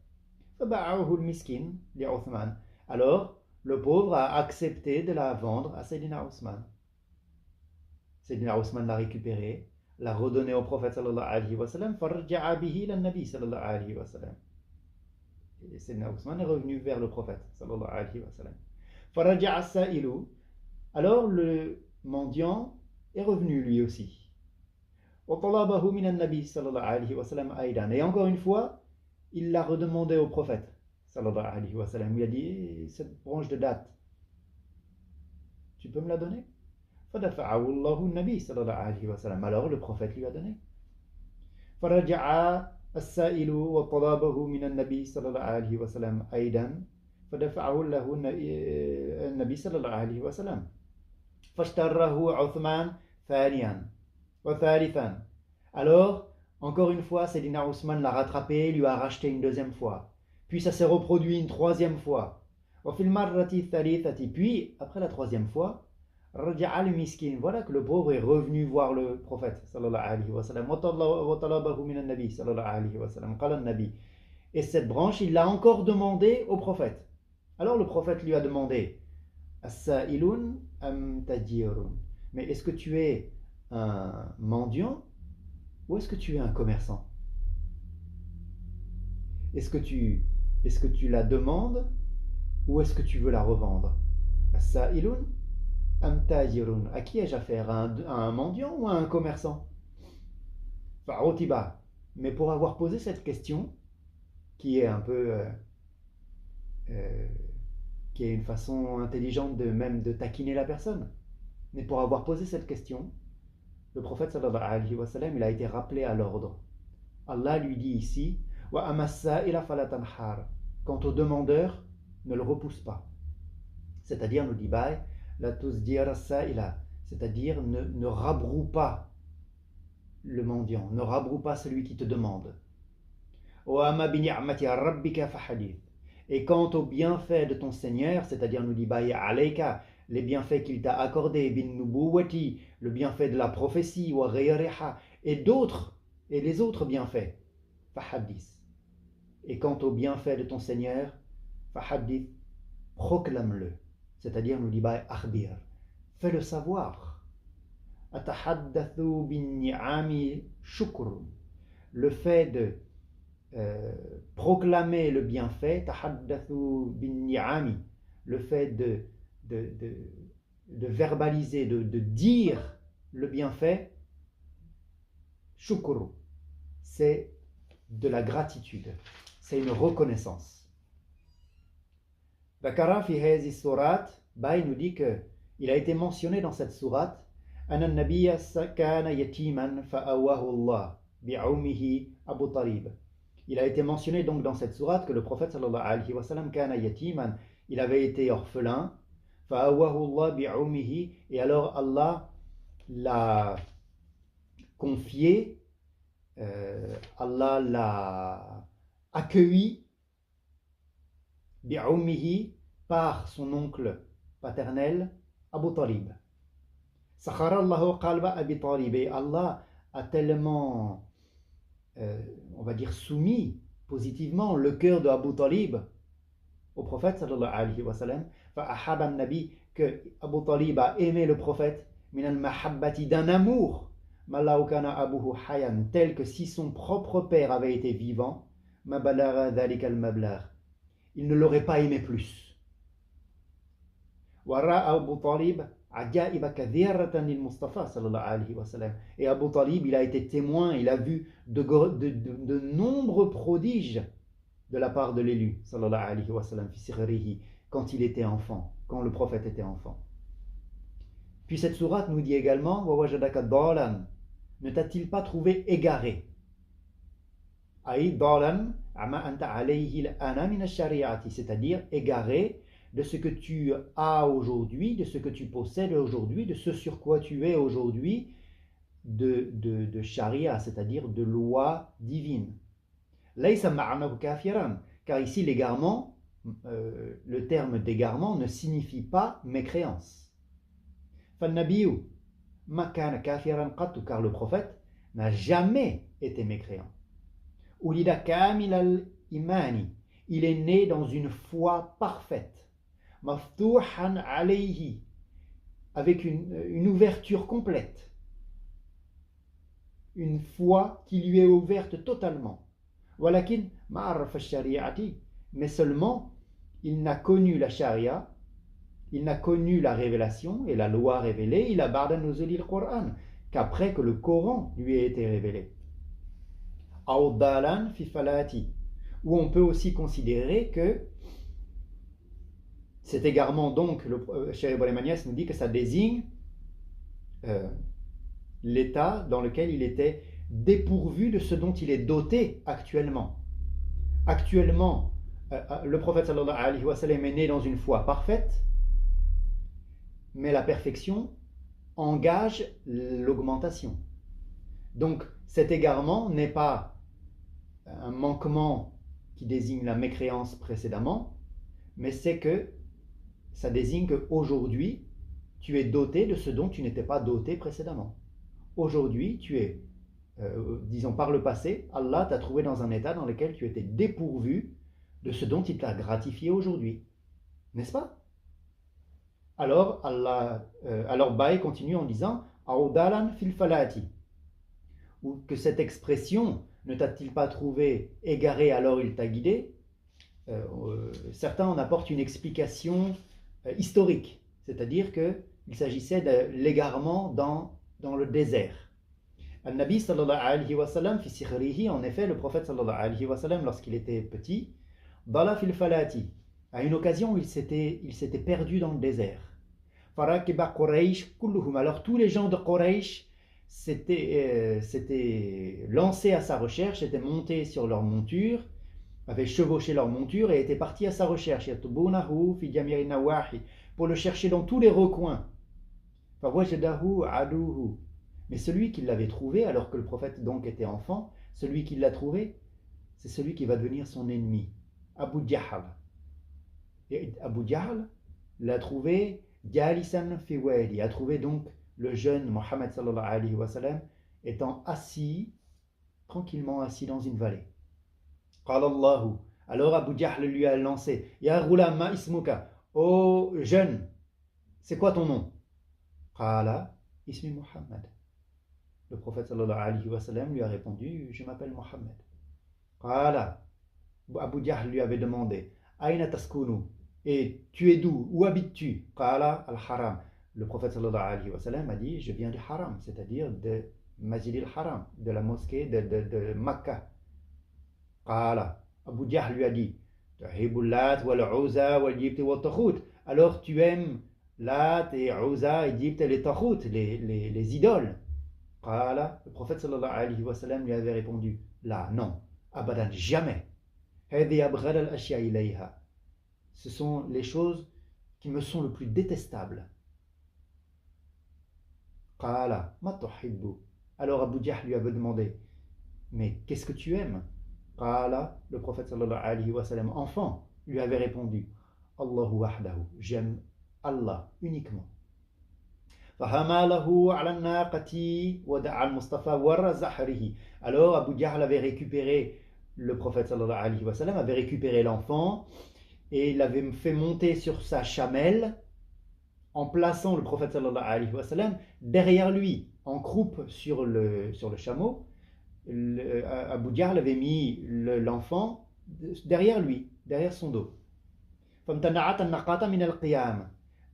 فباعه المسكين لعثمان. Alors, le pauvre a accepté de la vendre à Sayyidina Ousmane. Sayyidina Ousmane l'a récupéré, l'a redonné au prophète sallallahu alayhi wa sallam. فَرَجَعَ بِهِ إِلَى النَّبِي sallallahu alayhi wa sallam. Et Sayyidina Ousmane est revenu vers le prophète sallallahu alayhi wa sallam. فَرَجَعَ السَّائِلُ. Alors le mendiant est revenu lui aussi. وَطَلَبَهُ مِنَ النَّبِي صلى الله عليه وسلم أيضا. Et encore une fois, il l'a redemandé au prophète sallallahu alayhi wa sallam. Il a dit, cette branche de date, tu peux me la donner? فَدَفَعَهُ اللَّهُ النَّبِي صلى الله عليه وسلم. Alors le prophète lui a donné. فَرَجَعَ السَّائِلُ وَطَلَبَهُ مِنَ النَّبِي صلى الله عليه وسلم أيضا. فَدَفَعَهُ له النبي صلى الله عليه وسلم. فاشتره عثمان ثانيا وثالثا. Alors, encore une fois, Sayyidina Ousmane l'a rattrapé, lui a racheté une deuxième fois. Puis ça s'est reproduit une troisième fois. وفي المرة الثالثة. Puis, après la troisième fois, رجع المسكين. Voilà que le pauvre est revenu voir le prophète sallallahu alayhi wa sallam. وطلبه من النبي صلى الله عليه وسلم. قال النبي. Et cette branche, il l'a encore demandé au prophète. Alors le prophète lui a demandé, As-sa'ilun am tajirun. Mais est-ce que tu es un mendiant ou est-ce que tu es un commerçant? Est-ce que tu la demandes ou est-ce que tu veux la revendre? As-sa'ilun am tajirun. À qui ai-je affaire? À un mendiant ou à un commerçant? Fa'utiba. Mais pour avoir posé cette question, qui est un peu qui est une façon intelligente de taquiner la personne. Mais pour avoir posé cette question, le prophète sallallahu alayhi wa sallam, il a été rappelé à l'ordre. Allah lui dit ici, wa amassa ila falatanhar. Quant au demandeur, ne le repousse pas. C'est-à-dire, nous dit Baï, la tusdira sa'ila. C'est-à-dire, ne rabroue pas le mendiant, ne rabroue pas celui qui te demande. Wa amma bi ni'mati rabbika fahadith. Et quant aux bienfaits de ton Seigneur, c'est-à-dire nous dit Baï alayka, les bienfaits qu'il t'a accordés, bin nubuwati, le bienfait de la prophétie, wa ghayriha, et les autres bienfaits, fahadith. Et quant aux bienfaits de ton Seigneur, fahadith, proclame-le. C'est-à-dire nous dit Baï akhbir, fais-le savoir. Atahaddathu bin ni'ami shukrun. Le fait de proclamer le bienfait, tahaddathu bin ni'ami, le fait de verbaliser, de dire le bienfait, shukru, c'est de la gratitude, c'est une reconnaissance. Bakara fi hazi surat, Baï nous dit que il a été mentionné dans cette sourate, anna nabiyya kana yatiman fa'awahu Allah bi'aumihi Abu Talib. Il a été mentionné donc dans cette sourate que le prophète sallallahu alayhi wa sallam kana yatiman, il avait été orphelin, فَأَوَّهُ اللَّهُ بِعُمِّهِ. Et alors Allah l'a confié, Allah l'a accueilli bi'ummihi, par son oncle paternel Abu Talib. Sakhara Allahu qalba Abi Talib. Et Allah a tellement, on va dire, soumis positivement le cœur de Abu Talib au prophète sallallahu alayhi wa sallam, fa'ahaba an-nabi, que Abu Talib a aimé le prophète, min al-mahabbati, d'un amour, mallahu kana abuhu hayan, tel que si son propre père avait été vivant, ma balagha dhalika al-mablagh, il ne l'aurait pas aimé plus. Wa ra'a Abu Talib ajaiba kathiratan lil Mustafa sallallahu alayhi wa sallam. Et Abu Talib, il a été témoin, il a vu de nombreux prodiges de la part de l'élu sallallahu alayhi wa sallam, fi sighrihi, quand il était enfant, quand le prophète était enfant. Puis cette sourate nous dit également, wa wajadaka dalan, ne t'a-t-il pas trouvé égaré? Aï dalan ama anta alayhi al-ana min ash-shari'ati, c'est-à-dire égaré de ce que tu as aujourd'hui, de ce que tu possèdes aujourd'hui, de ce sur quoi tu es aujourd'hui, de sharia, c'est-à-dire de loi divine. Laysa ma'anahu kafiran, car ici l'égarement, le terme d'égarement ne signifie pas mécréance. Fannabiyu ma kana kafiran qattu, car le prophète n'a jamais été mécréant. Ulida kamil al-imani, il est né dans une foi parfaite. Maftuhan alayhi, avec une ouverture complète, une foi qui lui est ouverte totalement. Walakin ma'arraf ash-shari'ati, mais seulement il n'a connu la sharia, il n'a connu la révélation et la loi révélée, il a ba'da nuzuli al-Qur'an, qu'après que le Coran lui ait été révélé. Aw dalan fi falati, où on peut aussi considérer que cet égarement, donc, le Cheikh Ibrahim Agnès nous dit que ça désigne l'état dans lequel il était dépourvu de ce dont il est doté actuellement. Actuellement, le prophète sallallahu alayhi wa sallam est né dans une foi parfaite, mais la perfection engage l'augmentation. Donc cet égarement n'est pas un manquement qui désigne la mécréance précédemment, mais c'est que ça désigne qu'aujourd'hui, tu es doté de ce dont tu n'étais pas doté précédemment. Aujourd'hui, tu es, disons par le passé, Allah t'a trouvé dans un état dans lequel tu étais dépourvu de ce dont il t'a gratifié aujourd'hui. N'est-ce pas? Alors, Baï continue en disant Audalan fil falati, ou que cette expression ne t'a-t-il pas trouvé égaré, alors il t'a guidé. Certains en apportent une explication historique, c'est-à-dire qu'il s'agissait de l'égarement dans le désert. Al-Nabi sallallahu alayhi wa sallam fi sikhrihi, en effet, le prophète sallallahu alayhi wa sallam, lorsqu'il était petit, dala fil falati, à une occasion il s'était perdu dans le désert. Farakiba Quraysh kulluhum, alors tous les gens de Quraysh s'étaient lancés à sa recherche, étaient montés sur leur monture, avaient chevauché leur monture et étaient partis à sa recherche, yatubunahu fi jami'i nawahi, pour le chercher dans tous les recoins. Fawajadahu aduhu, mais celui qui l'avait trouvé, alors que le prophète donc était enfant, celui qui l'a trouvé, c'est celui qui va devenir son ennemi, Abu Jahl. Et Abu Jahl l'a trouvé jalisan fi wadi, a trouvé donc le jeune Mohammed sallallahu alayhi wa sallam étant assis, tranquillement assis dans une vallée. Qala Allahu, alors Abu Jahl lui a lancé, Ya ghulam ma ismuka, ô jeune, c'est quoi ton nom? Qala ismi Muhammad. Le prophète sallallahu alayhi wa sallam lui a répondu, je m'appelle Mohammed. Qala, Abu Jahl lui avait demandé, Aina taskunu, et tu es d'où? Où habites-tu? Qala al-Haram. Le prophète sallallahu alayhi wa sallam a dit, je viens du Haram, c'est-à-dire de Masjid al-Haram, de la mosquée de Makkah. Qala, Abu Jahl lui a dit, Tuhibbu Lat wal-Uzza wal-Jibt wal-Takhut. Alors tu aimes Lat et Uzza et Jibt et les Takhut, les idoles. Qala, le prophète sallallahu alayhi wa sallam lui avait répondu, là, non, abadan, jamais. Hadi abghad al-ashya ilayha. Ce sont les choses qui me sont le plus détestables. Qala ma tuhibbu. Alors Abu Jahl lui avait demandé, mais qu'est-ce que tu aimes? Qala, le prophète sallallahu alayhi wa sallam, enfant, lui avait répondu, Allahu wahdahu, j'aime Allah uniquement. فَحَمَلَهُ عَلَى النَّاقَةِ وَدَعَا الْمُصْطَفَى وَرَّ زَحْرِهِ. Alors Abu Jahl avait récupéré, le prophète sallallahu alayhi wa sallam avait récupéré l'enfant et il l'avait fait monter sur sa chamelle en plaçant le prophète sallallahu alayhi wa sallam derrière lui, en croupe sur le chameau. Abu Jahl avait mis l'enfant derrière lui, derrière son dos.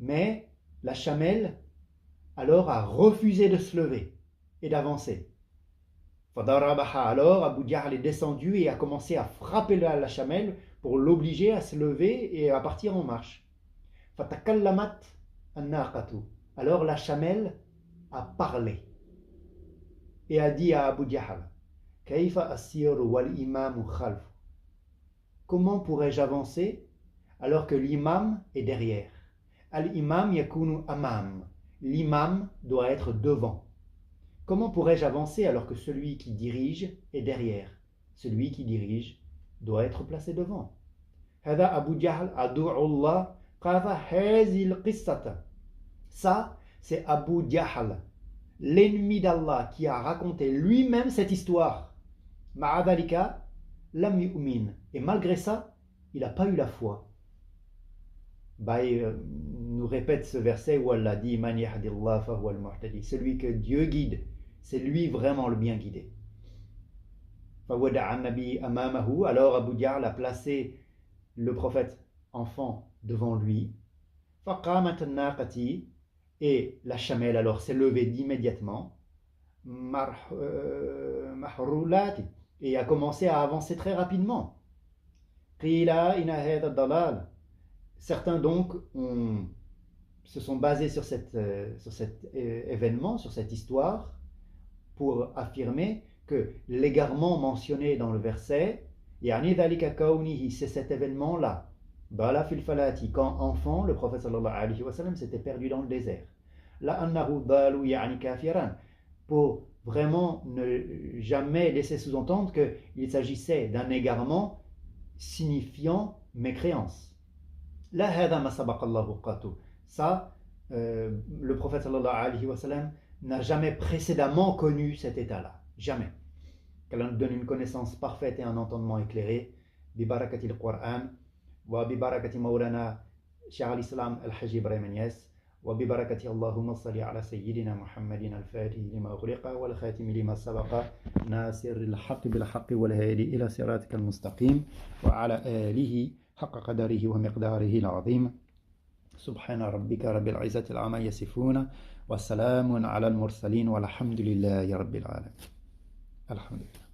Mais la chamelle alors a refusé de se lever et d'avancer. Alors Abu Jahl est descendu et a commencé à frapper la chamelle pour l'obliger à se lever et à partir en marche. Alors la chamelle a parlé et a dit à Abu Jahl, comment pourrais-je avancer alors que l'imam est derrière? Al-imam yakunu amam. L'imam doit être devant. Comment pourrais-je avancer alors que celui qui dirige est derrière? Celui qui dirige doit être placé devant. Hada Abu Jahl adu'ullah qadha hazil qissata. Ça, c'est Abu Jahl, l'ennemi d'Allah, qui a raconté lui-même cette histoire. Ma'adalika lam yu'min. Et malgré ça, il n'a pas eu la foi. Nous répète ce verset où Allah dit Man yahdillah fahuwa al-muhtadi. Celui que Dieu guide, c'est lui vraiment le bien guidé. Fawada'a nabi amamahu. Alors Abu Jahl a placé le prophète enfant devant lui. Faqamat an-naqati. Et la chamelle alors s'est levée d'immédiatement. Mahrulati. Et a commencé à avancer très rapidement. Qila inna hadha dalal. Certains donc se sont basés sur cet événement, sur cette histoire, pour affirmer que l'égarement mentionné dans le verset, c'est cet événement-là, Bala fil falati, quand enfant, le prophète sallallahu alayhi wa sallam s'était perdu dans le désert. La annahu dalu ya'ni kafiran, pour vraiment ne jamais laisser sous-entendre qu'il s'agissait d'un égarement signifiant mécréance. La hada ma sabaqallahu qatu. Ça, le prophète sallallahu alayhi wa sallam n'a jamais précédemment connu cet état-là. Jamais. Qu'Allah nous donne une connaissance parfaite et un entendement éclairé. Bi barakati al-Qur'an, wa bi barakati Mawlana Cheikh al-Islam al-Hajj Ibrahim Niass, wa bi barakati Allahumma salli ala Sayyidina Muhammadin al-Fatih lima ughliqa wal khatim lima sabaqa nasir al-haqq bil haqq wal hadi ila siratika al-mustaqim wa ala alihi حق قدره ومقداره العظيم سبحان ربك رب العزة عما يصفون وسلام على المرسلين والحمد لله رب العالمين. الحمد لله.